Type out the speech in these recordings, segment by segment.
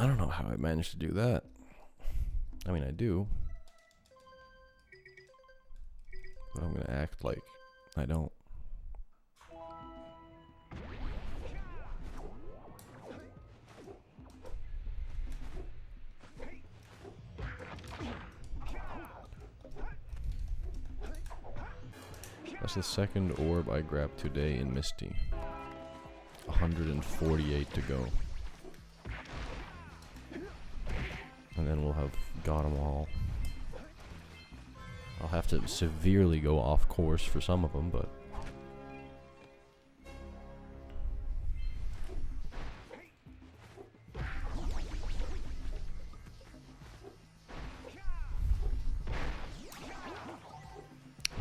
I don't know how I managed to do that. I mean, I do. But I'm gonna act like I don't. That's the second orb I grabbed today in Misty. 148 to go. And then we'll have got them all. I'll have to severely go off course for some of them, but...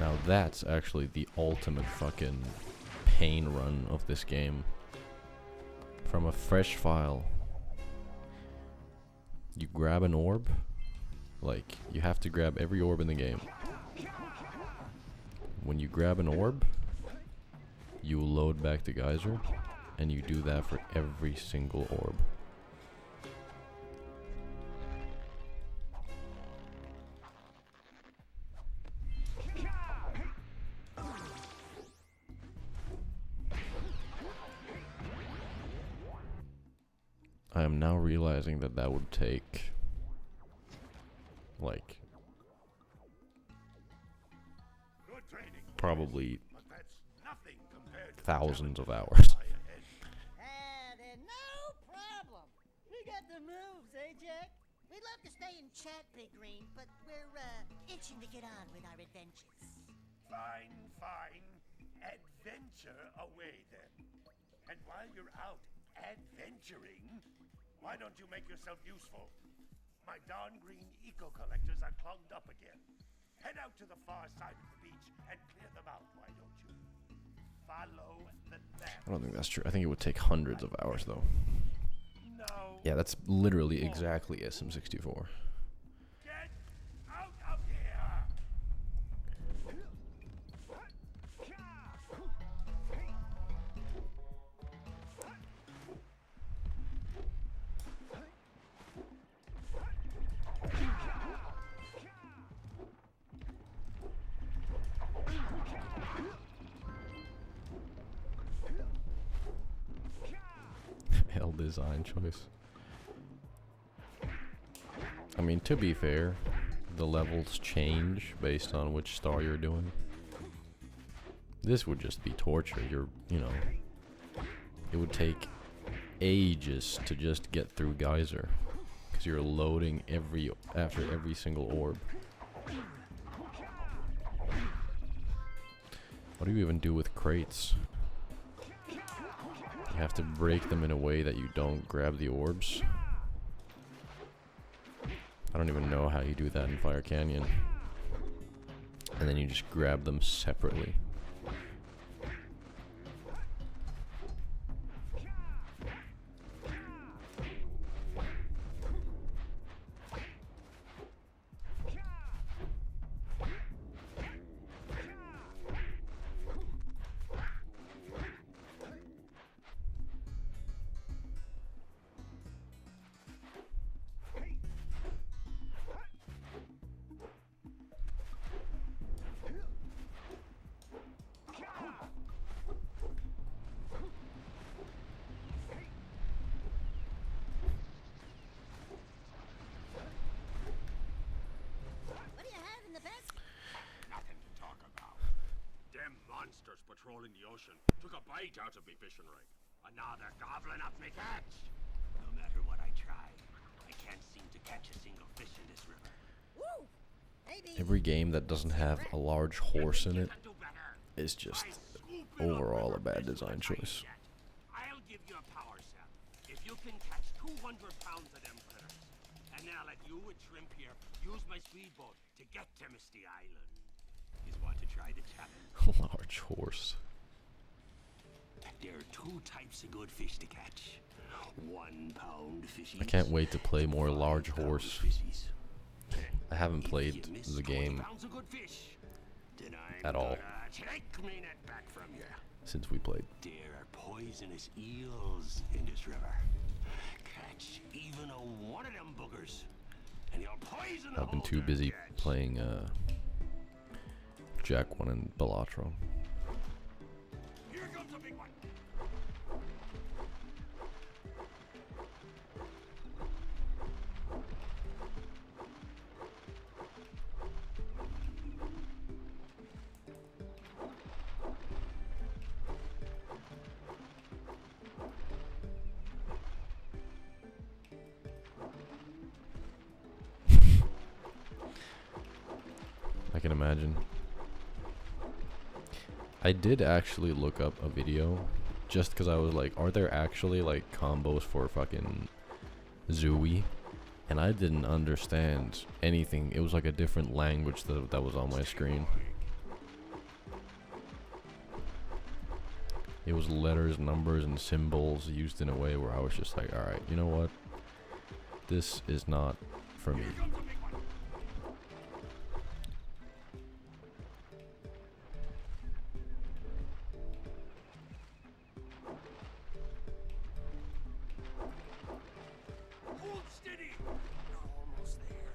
Now that's actually the ultimate fucking pain run of this game. From a fresh file, you grab an orb, like, you have to grab every orb in the game. When you grab an orb, you load back the geyser, and you do that for every single orb. I am now realizing that that would take, like, probably thousands of hours. Then no problem. We got the moves, eh, Jack? We'd love to stay and chat, Big Green, but we're itching to get on with our adventures. Fine, fine. Adventure away then. And while you're out adventuring, why don't you make yourself useful? My darn green eco-collectors are clogged up again. Head out to the far side of the beach and clear them out, why don't you? Follow the map. I don't think that's true. I think it would take hundreds of hours, though. No. Yeah, that's literally exactly SM64. Get out of here! Hell design choice. I mean, to be fair, the levels change based on which star you're doing. This would just be torture. You know, it would take ages to just get through geyser, because you're loading after every single orb. What do you even do with crates? You have to break them in a way that you don't grab the orbs. I don't even know how you do that in Fire Canyon. And then you just grab them separately. Patrolling the ocean took a bite out of me fishing rig, and now they're gobbling up me catch. No matter what I try, I can't seem to catch a single fish in this river. Woo! Every game that doesn't have a large horse in it is just overall a bad design choice. I'll give you a power cell if you can catch 200 pounds of them critters, and then I'll let you and Shrimp here use my speedboat to get to Misty Island. You want to try the challenge? Large horse. There are two types of good fish to catch. 1 pound fishies. I can't wait to play more large horse. I haven't played the game at all since we played. There are poisonous eels in this river. Catch even a one of them boogers, and you'll poison the I've been whole too damn busy catch. playing Jack 1 and Balatro. Here comes a big one. I can imagine. I did actually look up a video just because I was like, are there actually like combos for fucking Zooey? And I didn't understand anything. It was like a different language that was on my screen. It was letters, numbers, and symbols used in a way where I was just like, alright, you know what? This is not for me. Here comes a big one. Hold steady. You're almost there.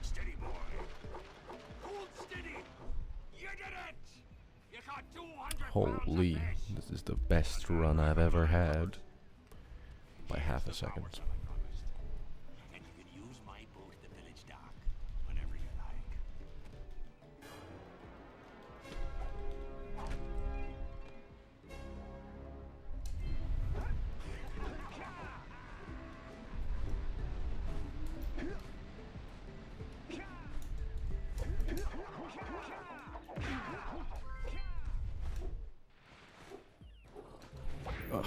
Steady, boy. Hold steady. You did it. You got 200 Holy, this is the best run I've ever had. By half a second. And you can use my boat at the village dock whenever you like. Ugh.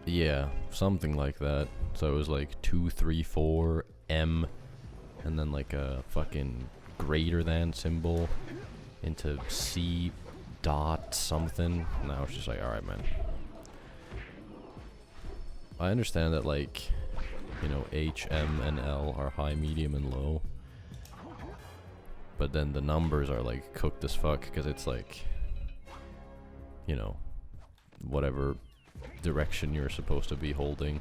Yeah, something like that. So it was like 2, 3, 4, M, and then like a fucking greater than symbol into C dot something. And I was just like, alright, man. I understand that, like, you know, H, M, and L are high, medium, and low. But then the numbers are like cooked as fuck because it's like, you know, whatever direction you're supposed to be holding.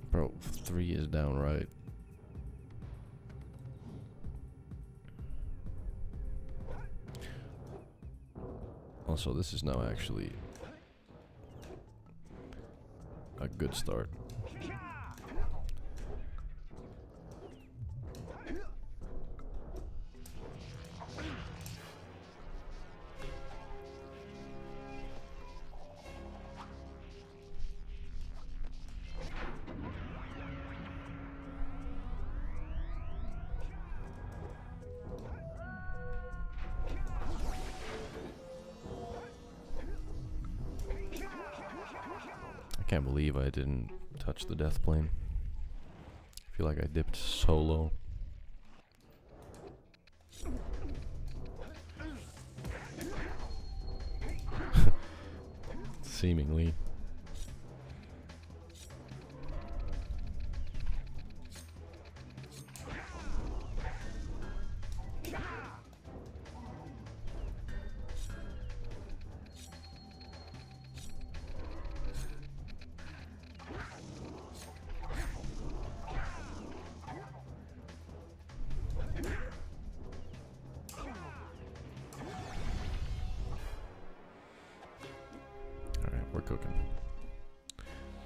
Bro, 3 is down right. Also, this is now actually a good start. I can't believe I didn't touch the death plane. I feel like I dipped so low. Seemingly.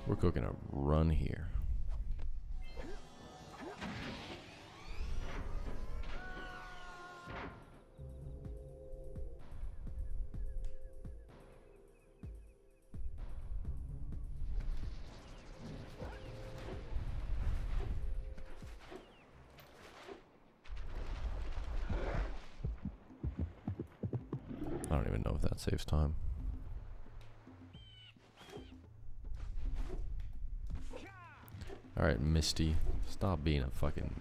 We're cooking a run here. I don't even know if that saves time. Alright, Misty. Stop being a fucking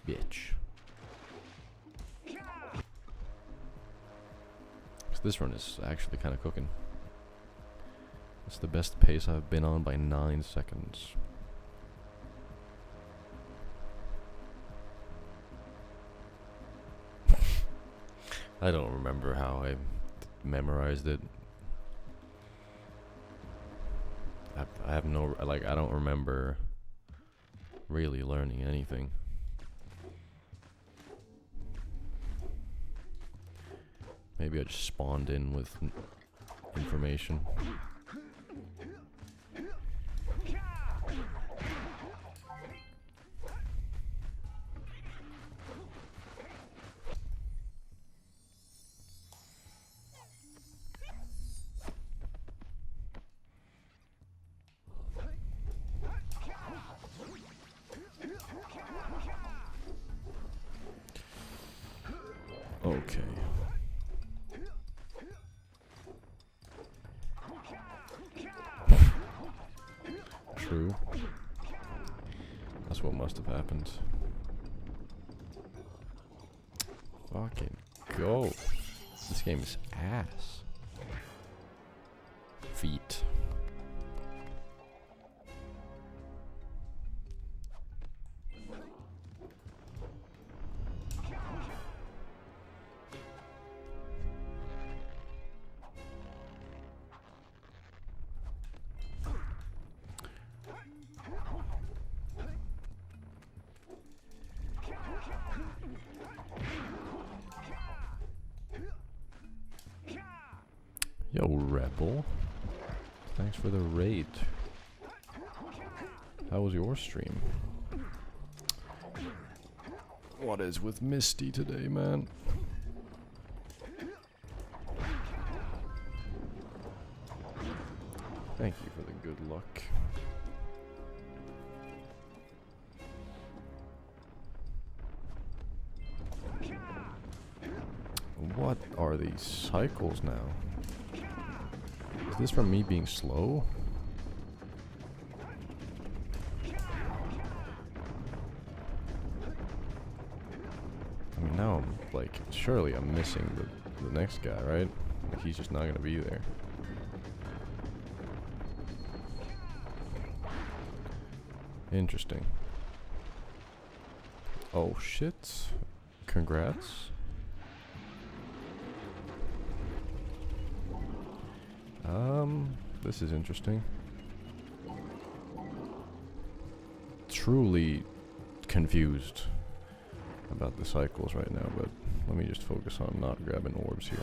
bitch. So this run is actually kind of cooking. It's the best pace I've been on by 9 seconds. I don't remember how I memorized it. I have no, like, I don't remember really learning anything. Maybe I just spawned in with information. Okay. True. That's what must have happened. Fucking go. This game is ass. Feet. Yo, Rebel. Thanks for the raid. How was your stream? What is with Misty today, man? Thank you for the good luck. What are these cycles now? Is this from me being slow? I mean, now I'm like, surely I'm missing the next guy, right? Like, he's just not gonna be there. Interesting. Oh shit. Congrats. This is interesting. Truly confused about the cycles right now, but let me just focus on not grabbing orbs here.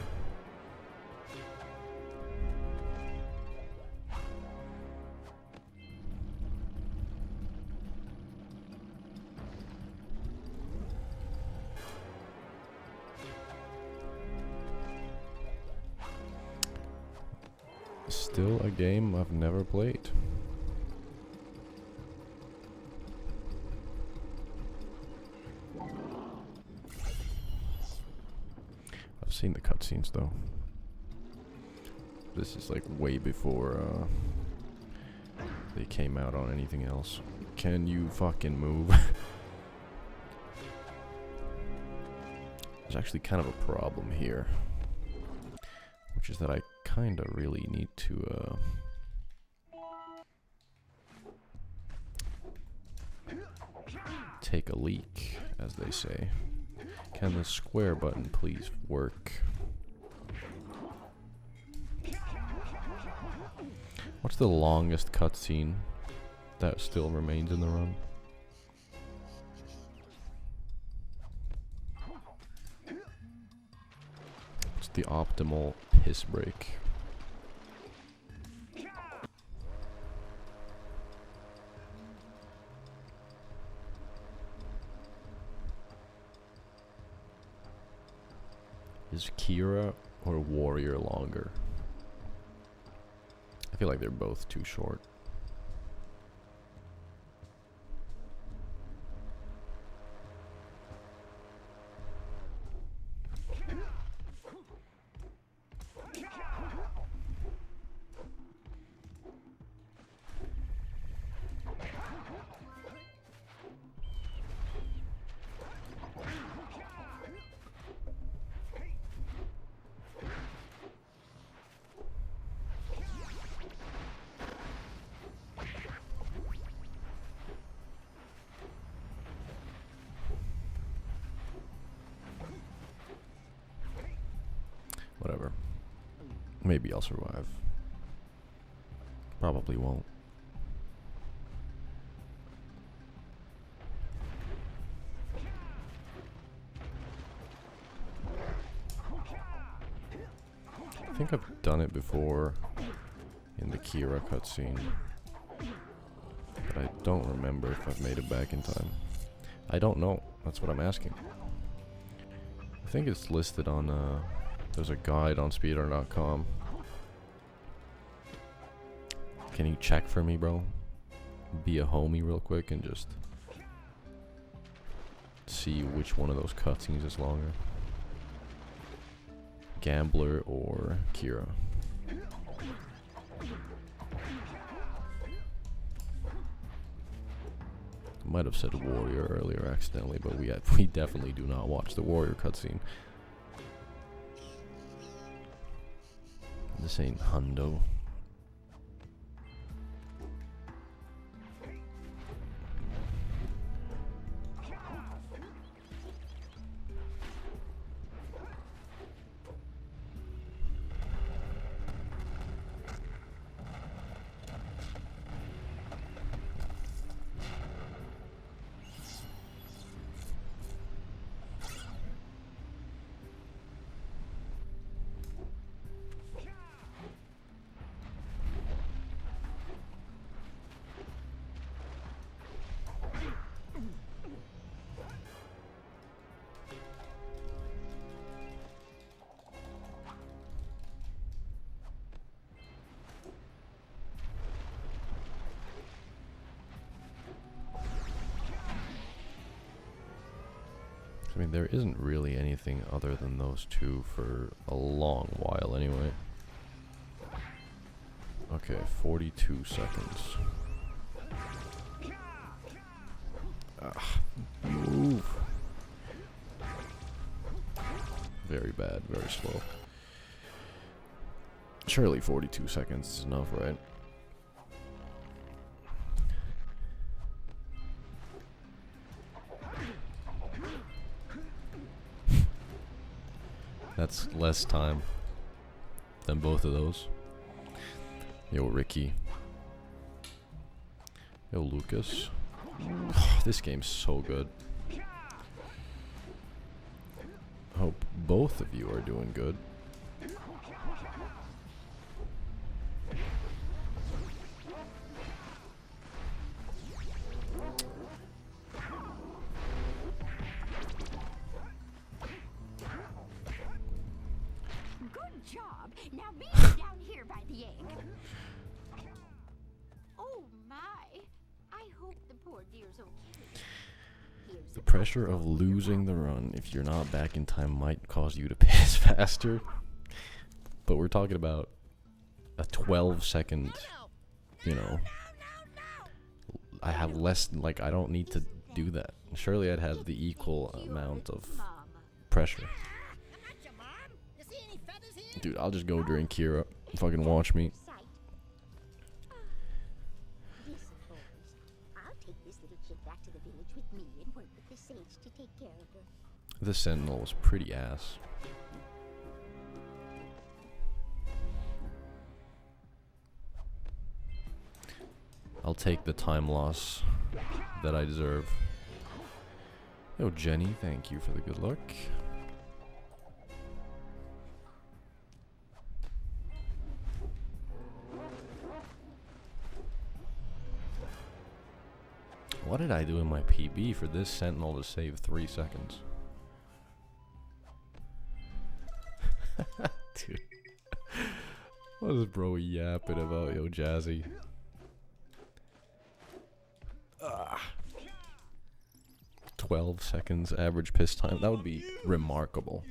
Still a game I've never played. I've seen the cutscenes though. This is like way before they came out on anything else. Can you fucking move? There's actually kind of a problem here, which is that I kinda really need to take a leak, as they say. Can the square button please work? What's the longest cutscene that still remains in the run? It's the optimal piss break. Is Kira or Warrior longer? I feel like they're both too short. Whatever. Maybe I'll survive. Probably won't. I think I've done it before in the Kira cutscene, but I don't remember if I've made it back in time. I don't know. That's what I'm asking. I think it's listed on, there's a guide on speedrun.com. Can you check for me, bro? Be a homie real quick and just see which one of those cutscenes is longer. Gambler or Kira. Might have said Warrior earlier accidentally, but we definitely do not watch the Warrior cutscene. This ain't Hundo. I mean, there isn't really anything other than those two for a long while anyway. Okay, 42 seconds. Move. Very bad, very slow. Surely 42 seconds is enough, right? That's less time than both of those. Yo, Ricky. Yo, Lucas. This game's so good. Hope both of you are doing good. Now meet me down here by the egg. Oh my! I hope the poor dear's okay. The pressure of losing the run if you're not back in time might cause you to piss faster. But we're talking about a 12-second, you know. I have less, like, I don't need to do that. Surely I'd have the equal amount of pressure. Dude, I'll just go during Kira. Fucking watch me. Listen, boys. I'll take this little chick back to the village with me and work with the sage to take care of her. The Sentinel was pretty ass. I'll take the time loss that I deserve. Yo, Jenny, thank you for the good luck. What did I do in my PB for this Sentinel to save 3 seconds? Dude. What is bro yapping about, yo, Jazzy? 12 seconds average piss time. That would be remarkable.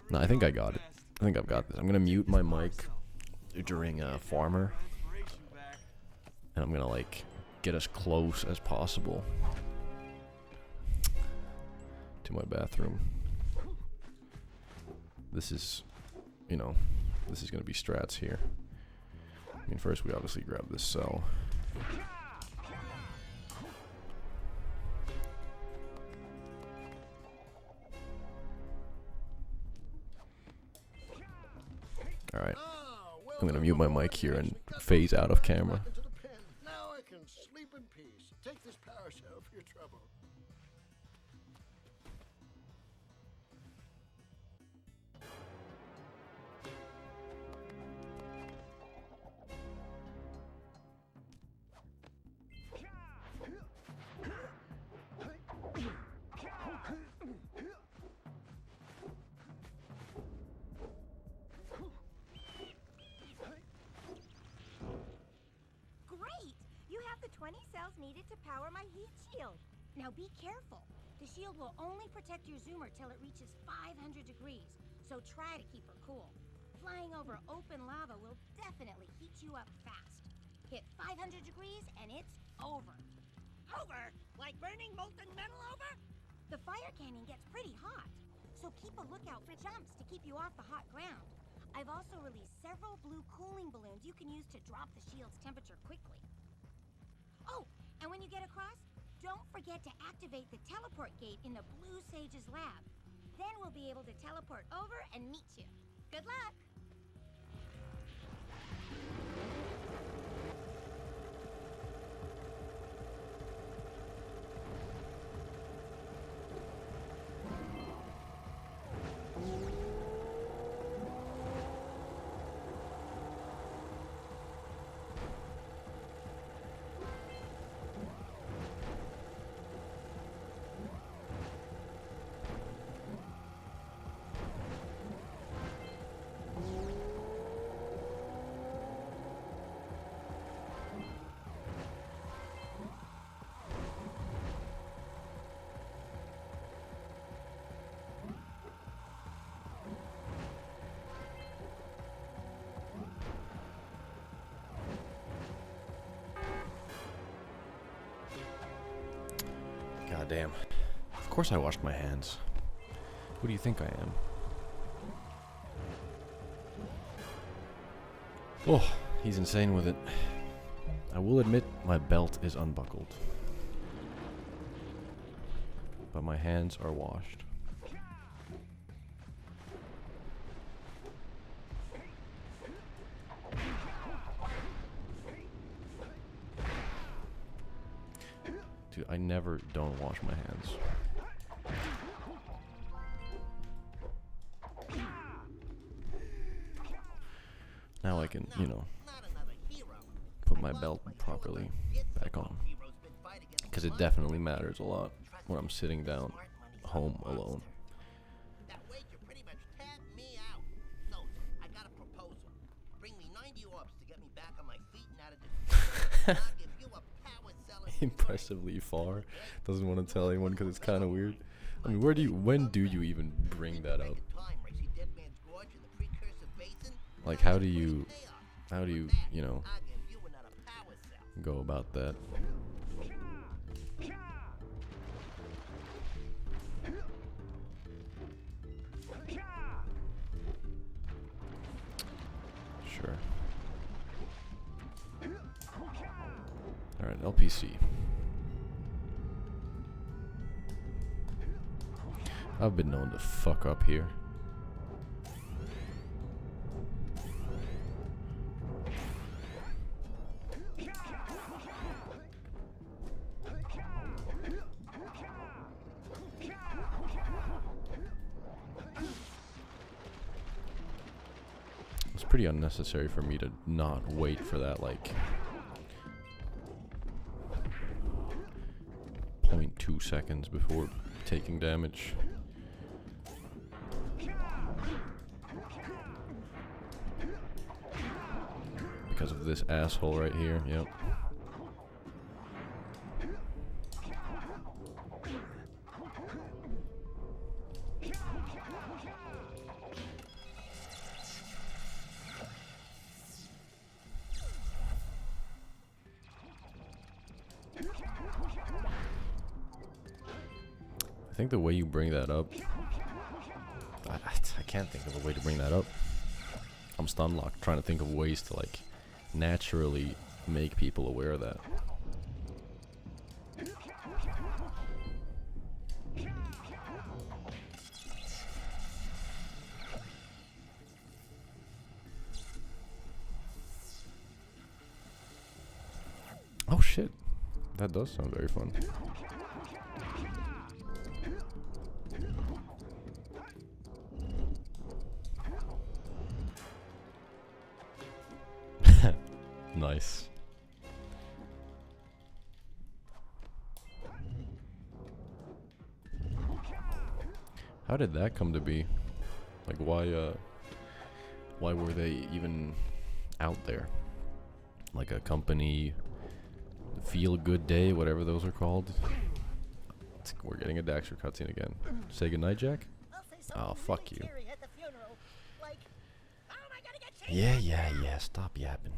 No, I think I got it. I think I've got this. I'm gonna mute my mic during Farmer. And I'm gonna, like, get as close as possible to my bathroom. This is, you know, this is gonna be strats here. I mean, first we obviously grab this cell. Alright. I'm gonna mute my mic here and phase out of camera. Now I can sleep in peace. Take this paracel for your trouble. Great! You have the 20 cells needed to power my heat shield. Now be careful. The shield will only protect your zoomer till it reaches 500 degrees, so try to keep her cool. Flying over open lava will definitely heat you up fast. Hit 500 degrees and it's over. Over? Like burning molten metal over? The fire canyon gets pretty hot, so keep a lookout for jumps to keep you off the hot ground. I've also released several blue cooling balloons you can use to drop the shield's temperature quickly. Oh, and when you get across, don't forget to activate the teleport gate in the Blue Sage's lab. Then we'll be able to teleport over and meet you. Good luck! God damn. Of course I washed my hands. Who do you think I am? Oh, he's insane with it. I will admit my belt is unbuckled. But my hands are washed. Dude, I never don't wash my hands. Now I can, you know, put my belt properly back on. Because it definitely matters a lot when I'm sitting down home alone. That way you pretty much tapped me out. So, I got a proposal. Bring me 90 orbs to get me back on my feet and out of this. I'll give you a power cell. Impressively far. Doesn't want to tell anyone because it's kind of weird. I mean, when do you even bring that up? Like, how do you, you know, go about that? Sure. Alright, LPC. I've been known to fuck up here. It's pretty unnecessary for me to not wait for that, like, 0.2 seconds before taking damage. of this asshole right here. Yep. I think the way you bring that up, I can't think of a way to bring that up. I'm stun locked trying to think of ways to like naturally make people aware of that. Oh shit, that does sound very fun. Nice. How did that come to be? Like why were they even out there? Like a company feel good day, whatever those are called. We're getting a Daxter cutscene again. Say goodnight, Jack? Oh, fuck you. Yeah, stop yapping.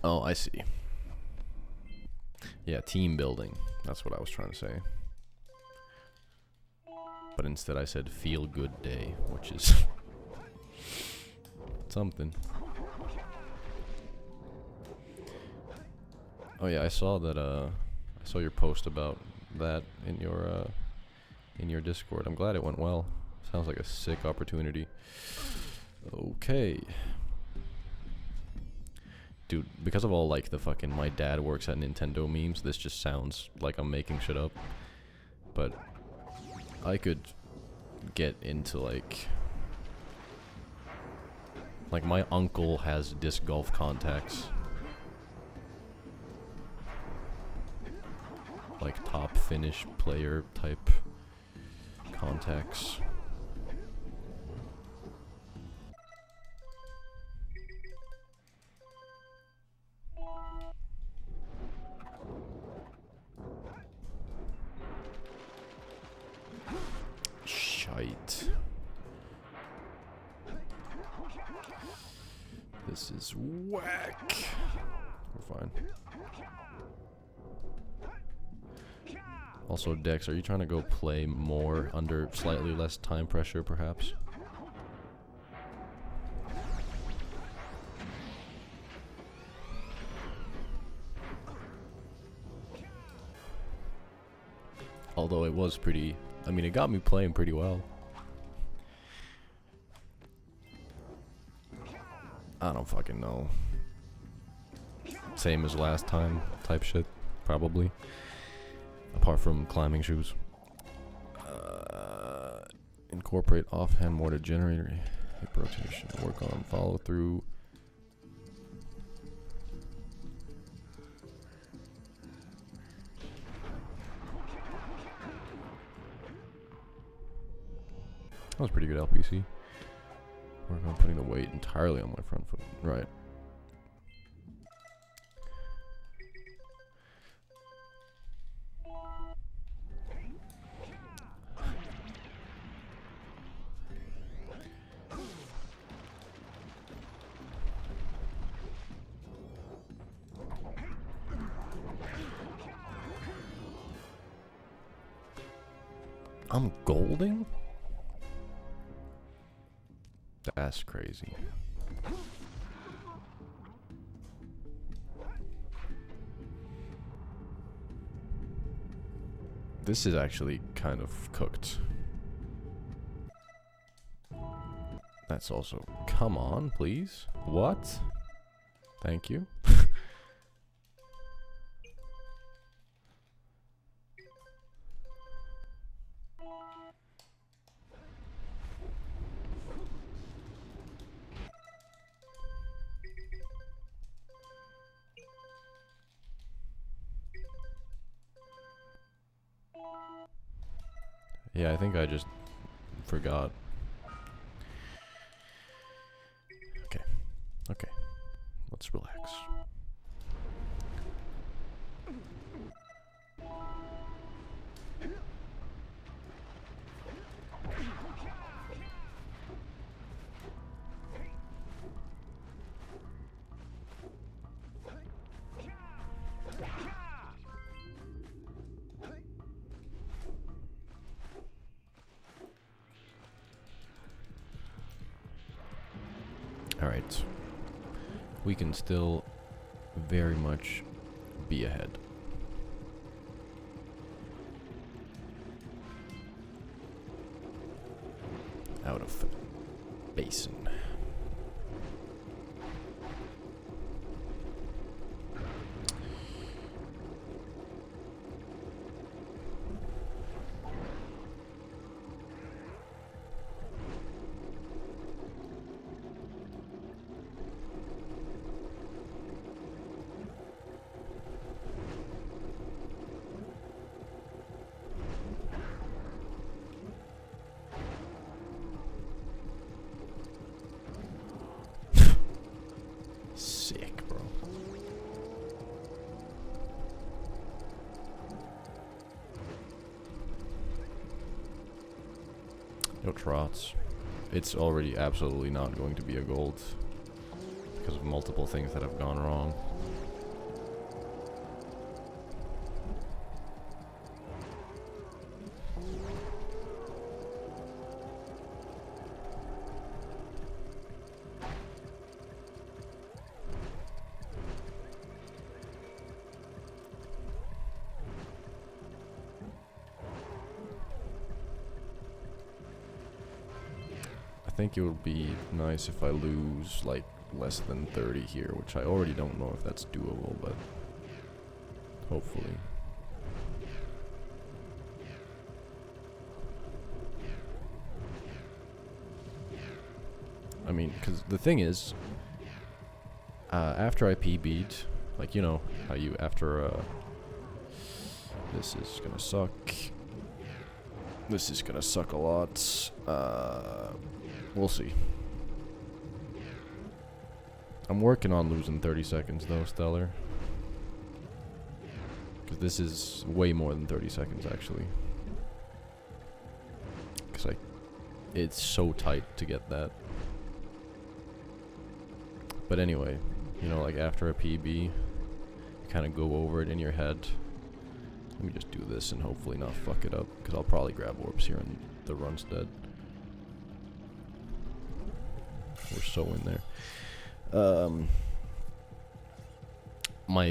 Oh, I see. Yeah, team building. That's what I was trying to say. But instead I said feel good day, which is something. Oh yeah, I saw that I saw your post about that in your Discord. I'm glad it went well. Sounds like a sick opportunity. Okay. Dude, because of all like the fucking my dad works at Nintendo memes, this just sounds like I'm making shit up. But I could get into like my uncle has disc golf contacts. Like top Finnish player type contacts. Shite. This is whack. We're fine. Also, Dex, are you trying to go play more under slightly less time pressure, perhaps? Although it was pretty... I mean, it got me playing pretty well. I don't fucking know. Same as last time type shit, probably. Apart from climbing shoes. Incorporate offhand mortar generator. Hip rotation. Work on follow through. That was pretty good LPC. Work on putting the weight entirely on my front foot. Right. I'm golding? That's crazy. This is actually kind of cooked. That's also... Come on, please. What? Thank you. Yeah, I think I just forgot. Okay. Okay. Let's relax. Alright. We can still very much be ahead. Out of basin. Sick, bro. Yo, trots. It's already absolutely not going to be a gold because of multiple things that have gone wrong. I think it would be nice if I lose like less than 30 here, which I already don't know if that's doable, but hopefully. I mean, because the thing is, after I PB'd, like, you know, how you, after, this is gonna suck. This is gonna suck a lot. We'll see. I'm working on losing 30 seconds though, Stellar. Because this is way more than 30 seconds actually. Because it's so tight to get that. But anyway, you know, like after a PB, you kind of go over it in your head. Let me just do this and hopefully not fuck it up, because I'll probably grab orbs here and the run's dead. We're so in there.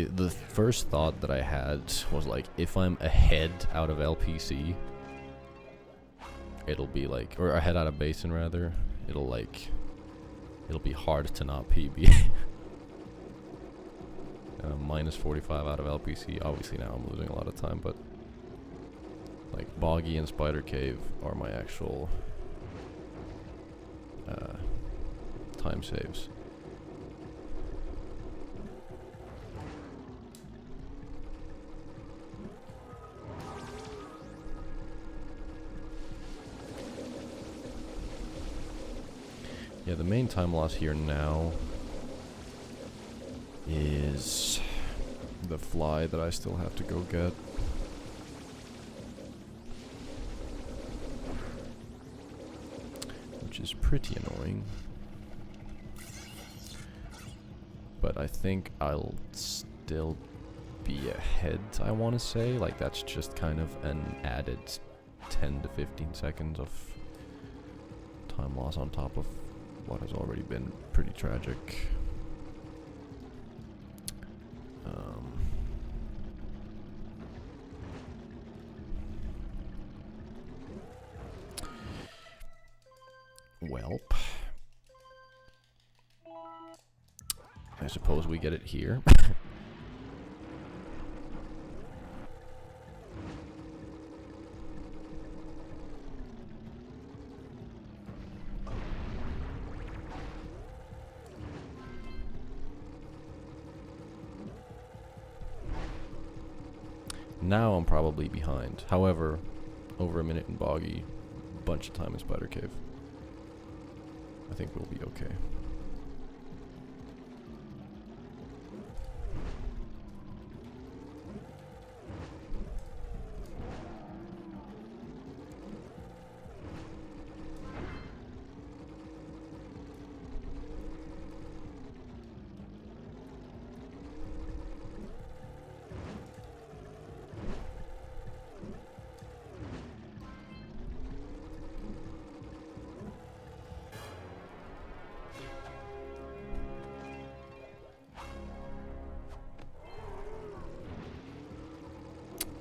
The first thought that I had was like, if I'm ahead out of LPC, it'll be like, or ahead out of basin rather, it'll be hard to not PB. And I'm minus 45 out of LPC. Obviously now I'm losing a lot of time, but like Boggy and Spider Cave are my actual time saves. Yeah, the main time loss here now is the fly that I still have to go get. Which is pretty annoying. But I think I'll still be ahead, I want to say. Like, that's just kind of an added 10 to 15 seconds of time loss on top of what has already been pretty tragic. Welp. I suppose we get it here. Now I'm probably behind. However, over a minute in Boggy, bunch of time in Spider Cave. I think we'll be okay.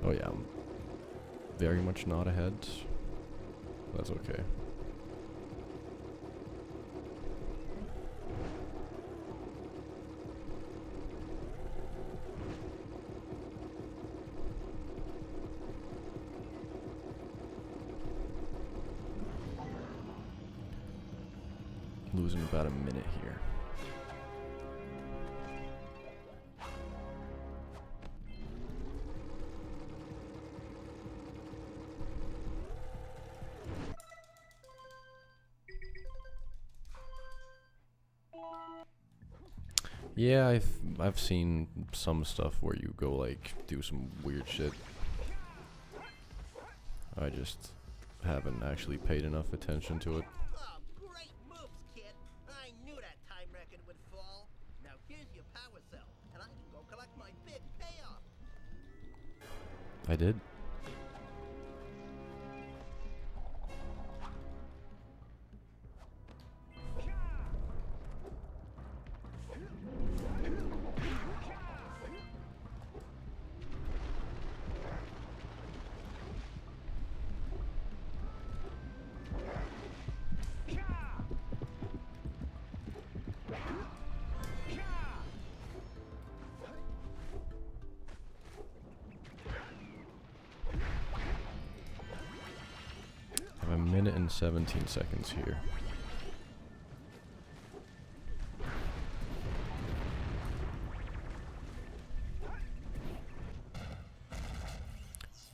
Oh yeah, I'm very much not ahead. That's okay. Losing about a minute here. Yeah, I've seen some stuff where you go like do some weird shit. I just haven't actually paid enough attention to it. Oh, great moves, kid. I knew that time record would fall. Now here's your power cell, and I can go collect my big payoff. I did. I have a minute and 17 seconds here.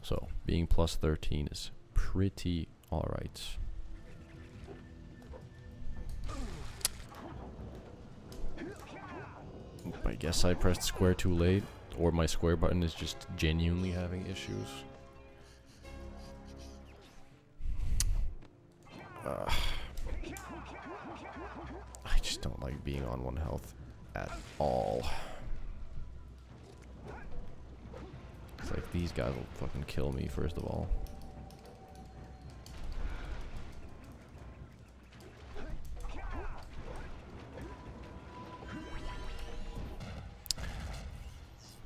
So, being plus 13 is pretty alright. I guess I pressed square too late, or my square button is just genuinely having issues. I just don't like being on 1 health at all. It's like these guys will fucking kill me first of all.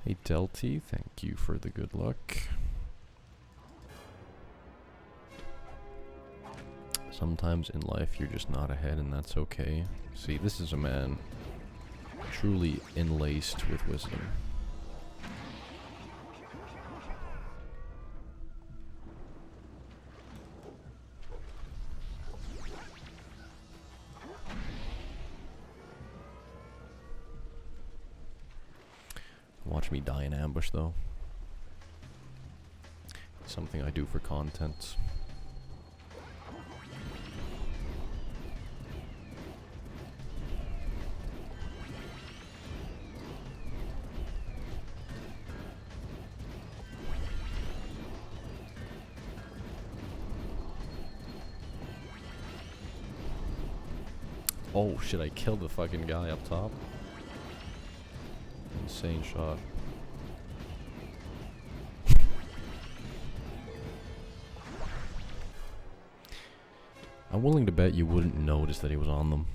Hey Delty, thank you for the good luck. Sometimes in life you're just not ahead and that's okay. See, this is a man truly enlaced with wisdom. Watch me die in ambush though. Something I do for content. Oh shit, I killed the fucking guy up top. Insane shot. I'm willing to bet you wouldn't notice that he was on them.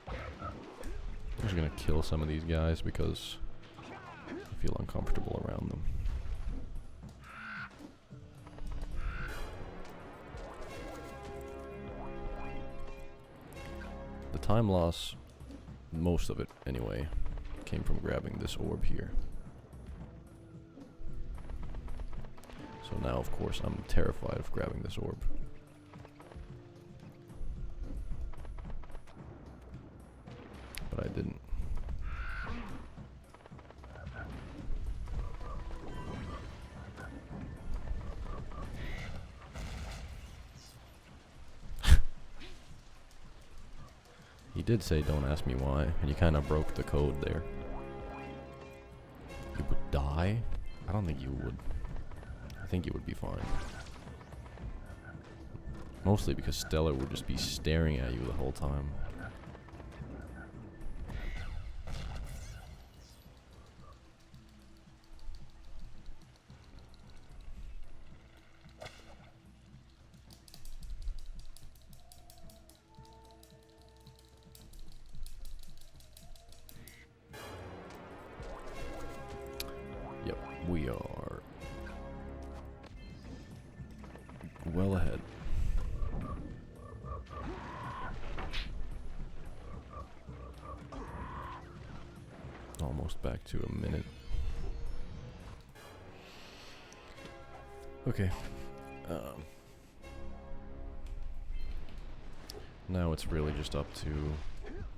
I'm just gonna kill some of these guys because I feel uncomfortable around them. The time loss, most of it anyway, came from grabbing this orb here. So now of course I'm terrified of grabbing this orb. but I didn't. He did say don't ask me why, and you kind of broke the code there. You would die? I don't think you would. I think you would be fine. Mostly because Stellar would just be staring at you the whole time. Yep, we are well ahead. Almost back to a minute. Okay. Now it's really just up to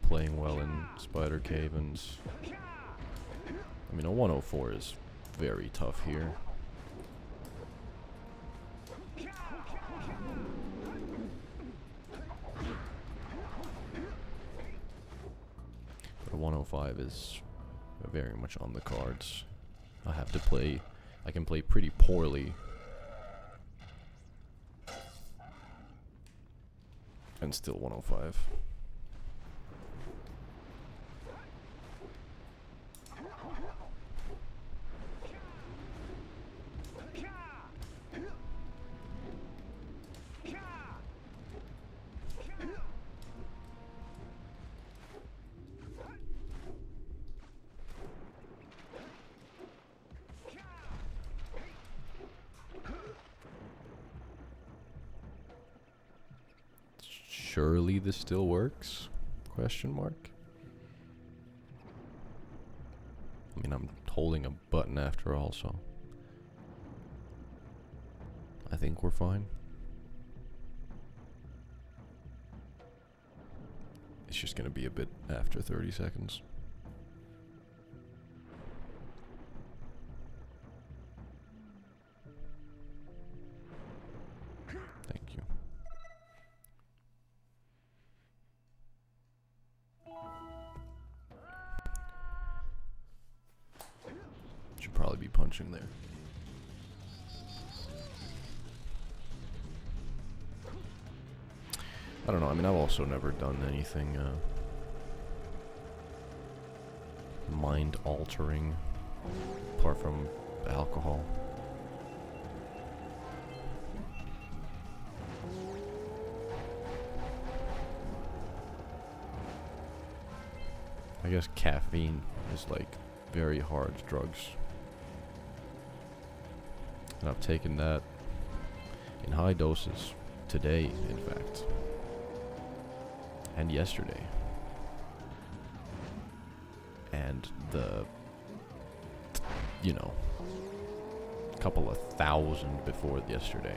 playing well in Spider Cave, and I mean a 104 is very tough here. But a 105 is very much on the cards. I have to play. I can play pretty poorly and still 105. Surely this still works? Question mark. I mean, I'm holding a button after all, so I think we're fine. It's just gonna be a bit after 30 seconds. Thank you. Should probably be punching there. I don't know, I mean, I've also never done anything mind-altering apart from alcohol. I guess caffeine is like very hard drugs. And I've taken that in high doses today, in fact. And yesterday. And the, you know, couple of thousand before yesterday.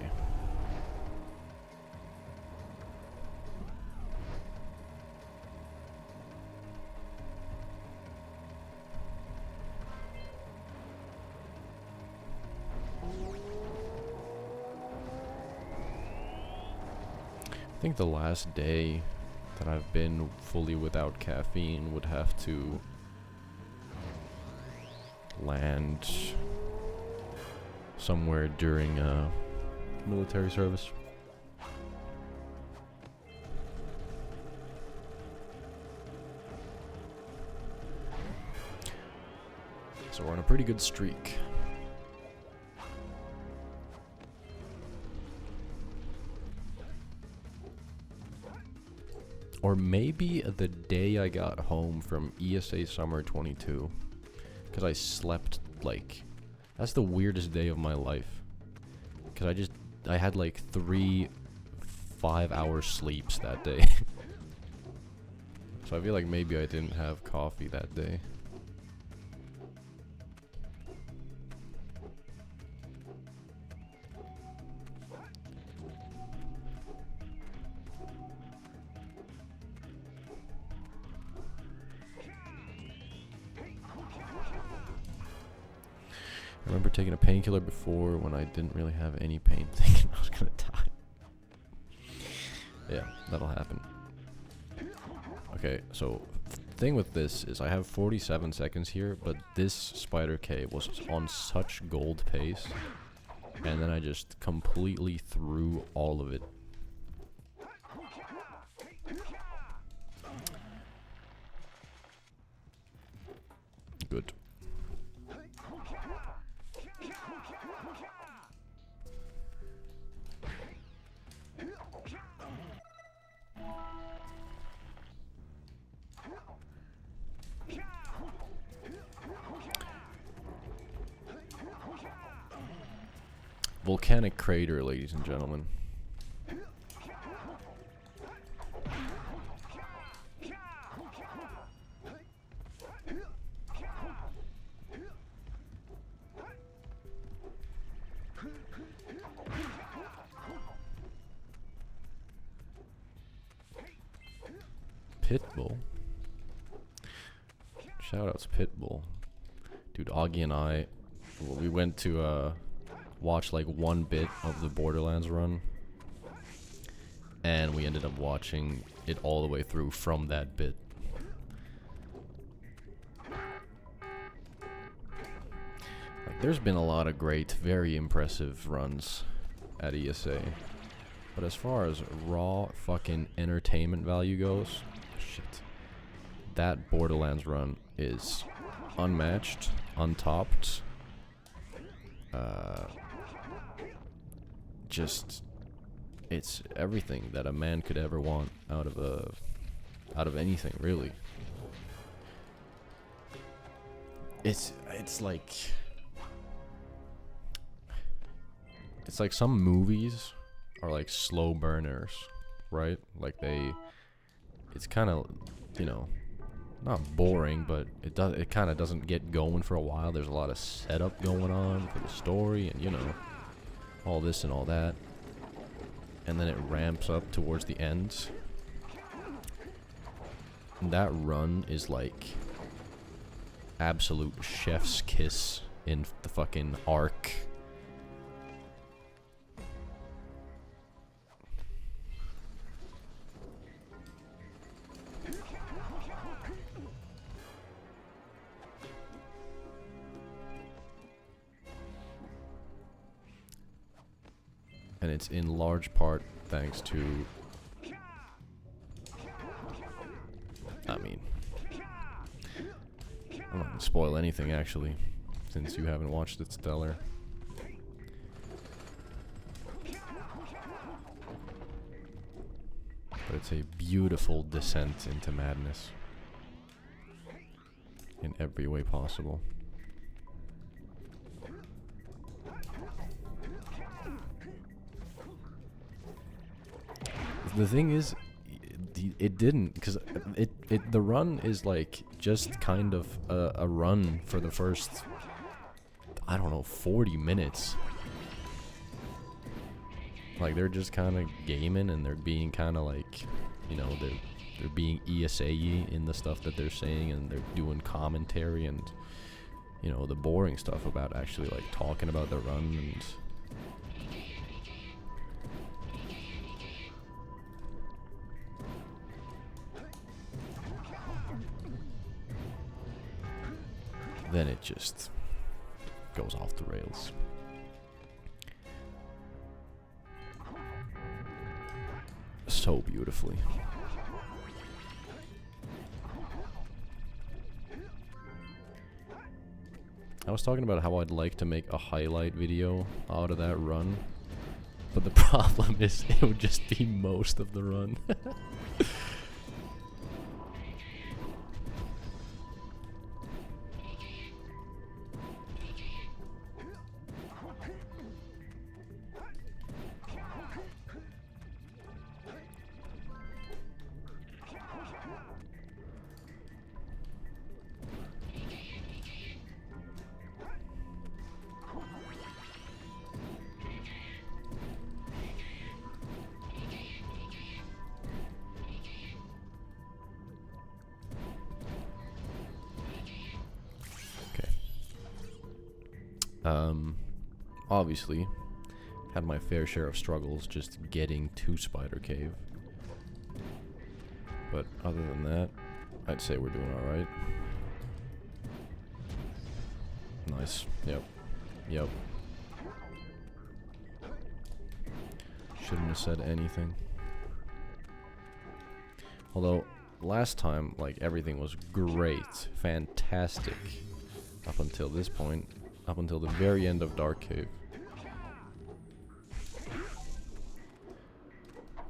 I think the last day that I've been fully without caffeine would have to land somewhere during military service. So we're on a pretty good streak. Or maybe the day I got home from ESA Summer 22. Because I slept, like... That's the weirdest day of my life. Because I had like 3 5-hour sleeps that day. So I feel like maybe I didn't have coffee that day. I remember taking a painkiller before when I didn't really have any pain, thinking I was gonna die. Yeah, that'll happen. Okay, so thing with this is I have 47 seconds here, but this spider cave was on such gold pace, and then I just completely threw all of it. Good. Volcanic crater, ladies and gentlemen. Pitbull. Shoutouts Pitbull. Dude, Augie and I, we went to watch like one bit of the Borderlands run, and we ended up watching it all the way through from that bit. Like, there's been a lot of great, very impressive runs at ESA, but as far as raw fucking entertainment value goes, shit, that Borderlands run is unmatched, untopped. Just, it's everything that a man could ever want out of anything, really. It's like some movies are like slow burners, right? Like it's kind of, you know, not boring, but it kind of doesn't get going for a while. There's a lot of setup going on for the story, and you know, all this and all that, and then it ramps up towards the end. And that run is like absolute chef's kiss in the fucking arc. And it's in large part thanks to, I mean, I'm not gonna spoil anything actually, since you haven't watched it, Stellar. But it's a beautiful descent into madness in every way possible. The thing is, it didn't, because the run is like just kind of a run for the first, I don't know, 40 minutes. Like, they're just kind of gaming, and they're being kind of like, you know, they're being ESA-y in the stuff that they're saying, and they're doing commentary and, you know, the boring stuff about actually like talking about the run and. Then it just goes off the rails. So beautifully. I was talking about how I'd like to make a highlight video out of that run, but the problem is it would just be most of the run. Obviously, had my fair share of struggles just getting to Spider Cave. But other than that, I'd say we're doing alright. Nice. Yep. Yep. Shouldn't have said anything. Although, last time, like, everything was great. Fantastic. Up until this point. Up until the very end of Dark Cave.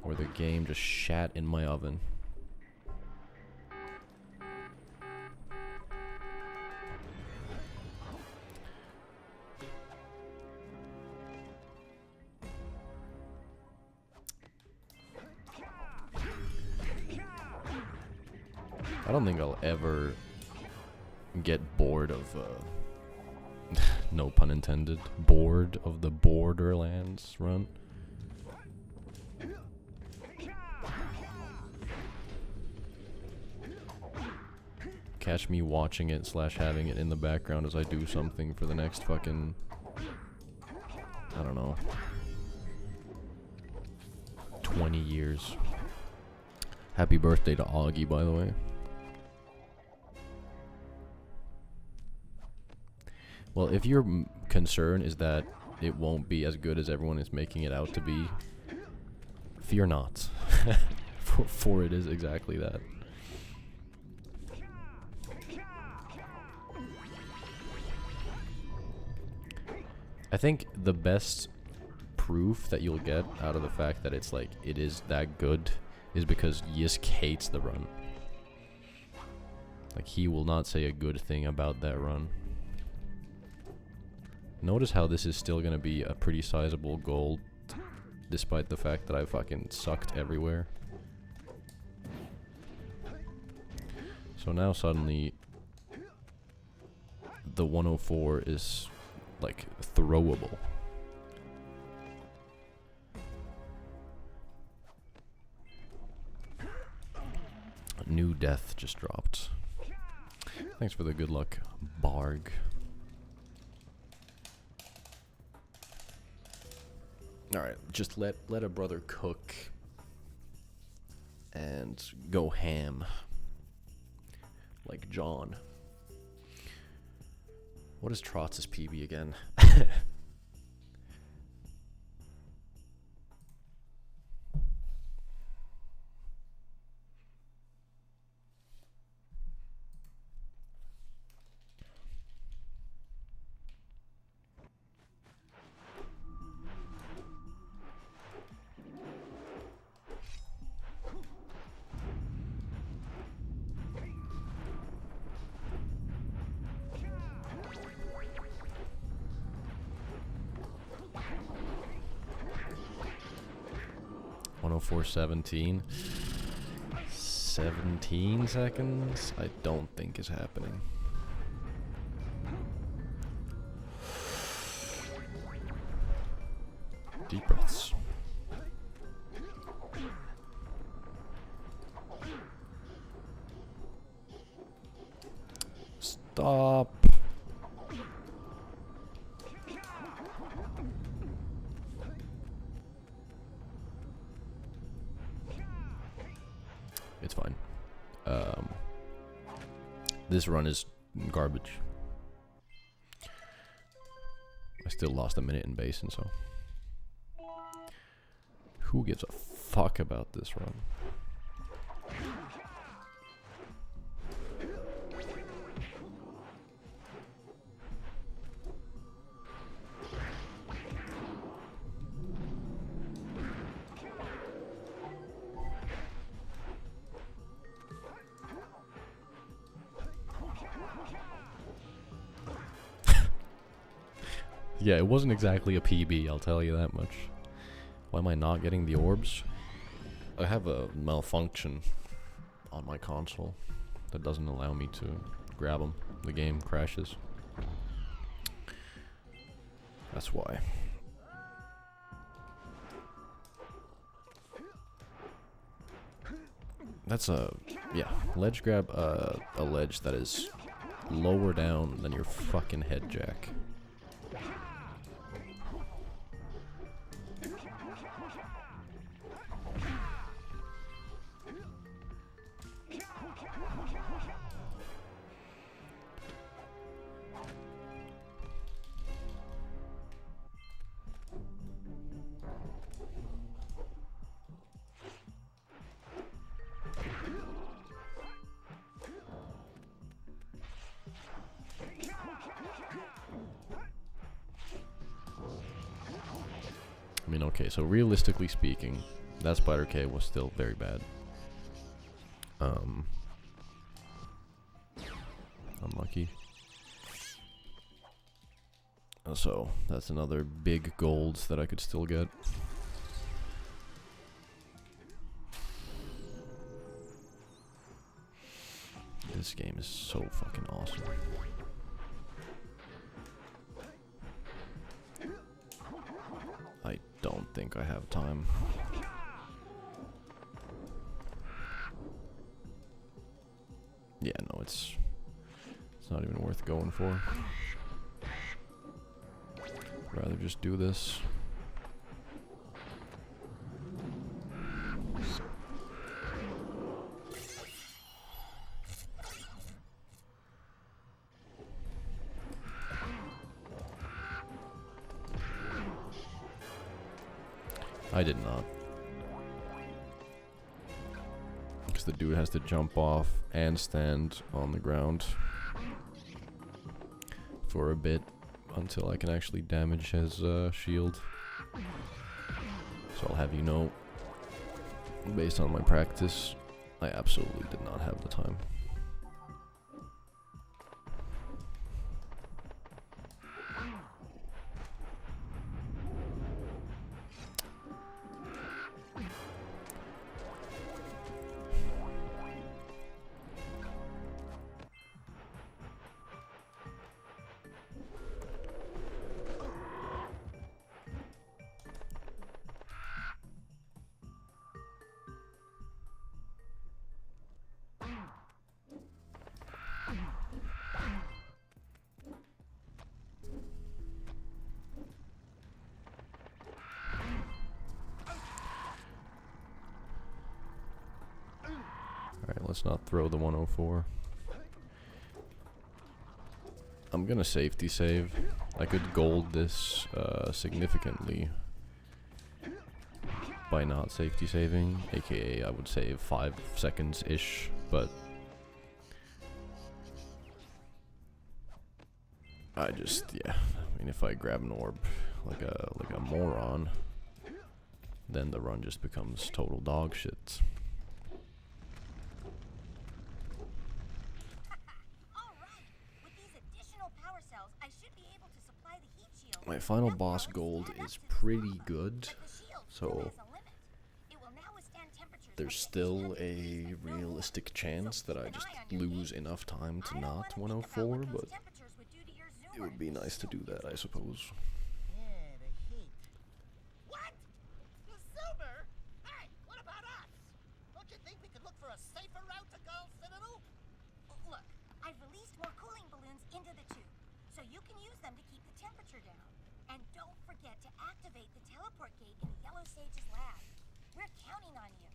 Where the game just shat in my oven. I don't think I'll ever get bored of, no pun intended, bored of the Borderlands run. Catch me watching it / having it in the background as I do something for the next fucking, I don't know, 20 years. Happy birthday to Augie, by the way. Well, if your concern is that it won't be as good as everyone is making it out to be, fear not. for it is exactly that. I think the best proof that you'll get out of the fact that it's like, it is that good, is because Yisk hates the run. Like, he will not say a good thing about that run. Notice how this is still gonna be a pretty sizable goal, despite the fact that I fucking sucked everywhere. So now suddenly, the 104 is, like, throwable. New death just dropped. Thanks for the good luck, Barg. Alright, just let a brother cook and go ham. Like John. What is Trotz's PB again? For 17 seconds, I don't think is happening. Deep breaths. Stop. It's fine. This run is garbage. I still lost a minute in basin, so who gives a fuck about this run? Yeah, it wasn't exactly a PB, I'll tell you that much. Why am I not getting the orbs? I have a malfunction on my console that doesn't allow me to grab them. The game crashes. That's why. That's a, yeah, ledge grab, a ledge that is lower down than your fucking head jack. I mean, okay, so realistically speaking, that Spider K was still very bad. Unlucky. So, that's another big golds that I could still get. This game is so fucking awesome. I don't think I have time. Yeah, no, it's not even worth going for. Rather just do this. I did not. Because the dude has to jump off and stand on the ground for a bit until I can actually damage his shield. So I'll have you know, based on my practice, I absolutely did not have the time. Alright, let's not throw the 104. I'm gonna safety save. I could gold this significantly by not safety saving, aka I would save 5 seconds-ish, but I just, yeah, I mean, if I grab an orb like a moron, then the run just becomes total dog shit. My final boss gold is pretty good, so there's still a realistic chance that I just lose enough time to not 104, but it would be nice to do that, I suppose. Yeah, the heat. What? The silver? Hey, what about us? Don't you think we could look for a safer route to Gull Citadel? Look, I've released more cooling balloons into the tube, so you can use them to keep the temperature down. And don't forget to activate the teleport gate in the Yellow Sage's lab. We're counting on you.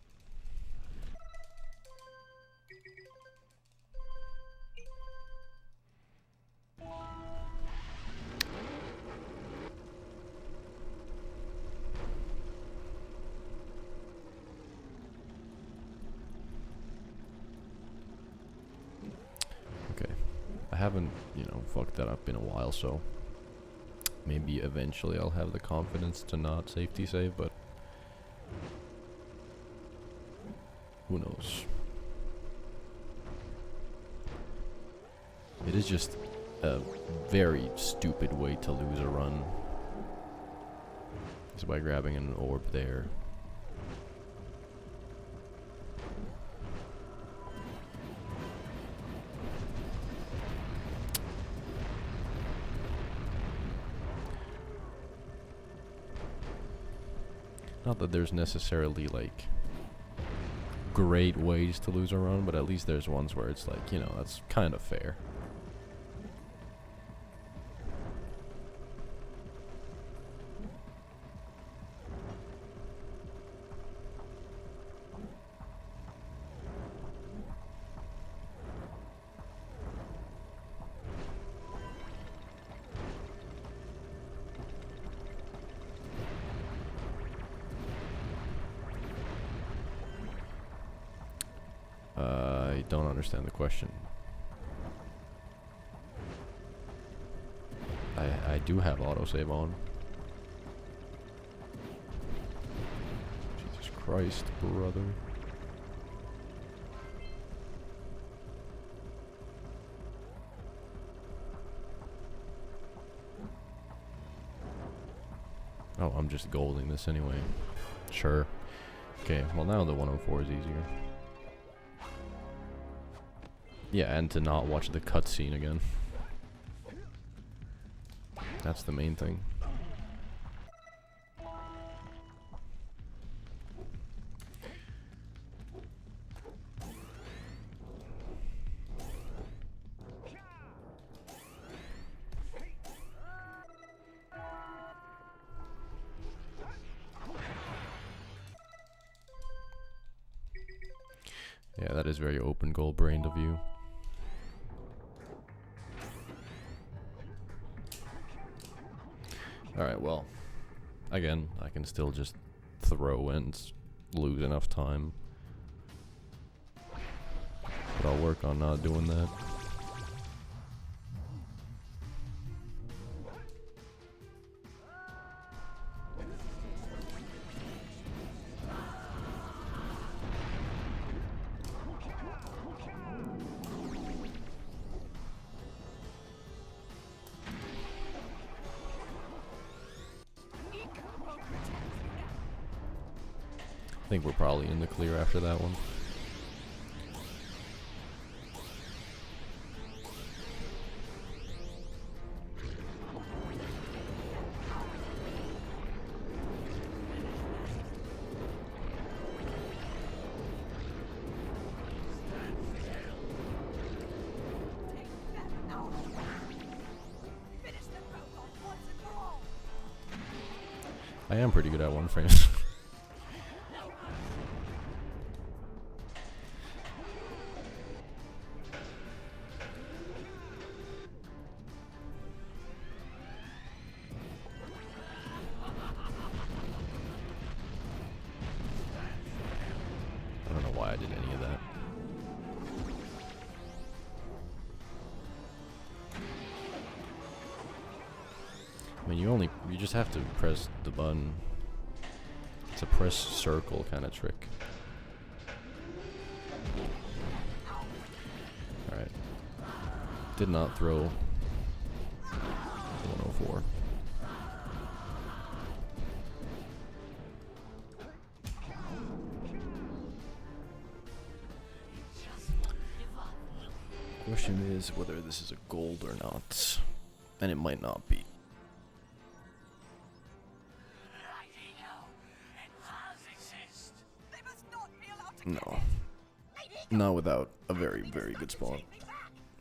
Okay. I haven't, you know, fucked that up in a while, so maybe eventually I'll have the confidence to not safety save, but who knows. It is just a very stupid way to lose a run. Is by grabbing an orb there. Not that there's necessarily, like, great ways to lose a run, but at least there's ones where it's like, you know, that's kind of fair. don't understand the question. I do have autosave on. Jesus Christ, brother. Oh, I'm just golding this anyway. Sure. Okay, well now the 104 is easier. Yeah, and to not watch the cutscene again. That's the main thing. Yeah, that is very open goal-brained of you. Alright, well, again, I can still just throw and lose enough time. But I'll work on not doing that. I think we're probably in the clear after that one. I am pretty good at one frame. I don't know why I did any of that. I mean, you just have to press the button. It's a press circle kind of trick. Alright. Did not throw 104. Question is whether this is a gold or not. And it might not be. No. Not without a very, very good spawn.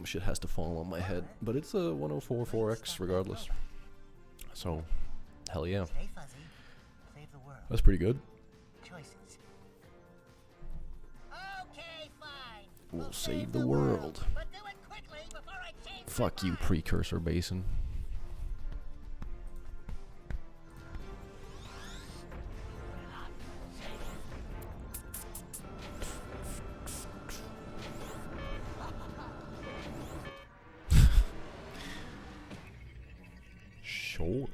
Shit has to fall on my head. But it's a 104 4x regardless. So, hell yeah. Stay fuzzy. Save the world. That's pretty good. Choices. Okay, fine. We'll save the world. But do it quickly before I change my Fuck you, mind. precursor basin. Sure.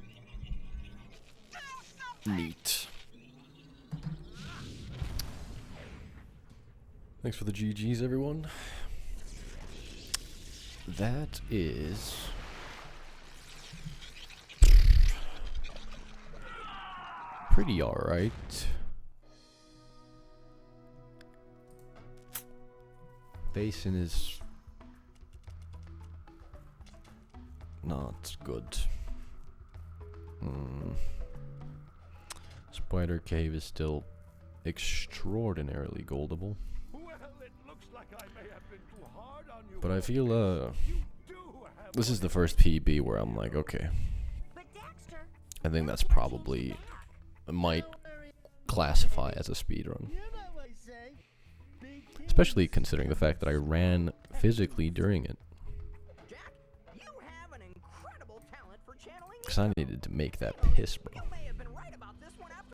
Neat. Thanks for the GGs, everyone. That is pretty alright. Basin is not good. Spider Cave is still extraordinarily goldable. Well, it looks like I may have been too hard on you. But I feel You do have this is the first PB where I'm like, okay, But Daxter, I think that's probably might classify as a speedrun. You know what I say. Big Especially considering the fact that I ran physically during it. Jack, you have an incredible talent for channeling. Because I needed to make that piss, bro. You may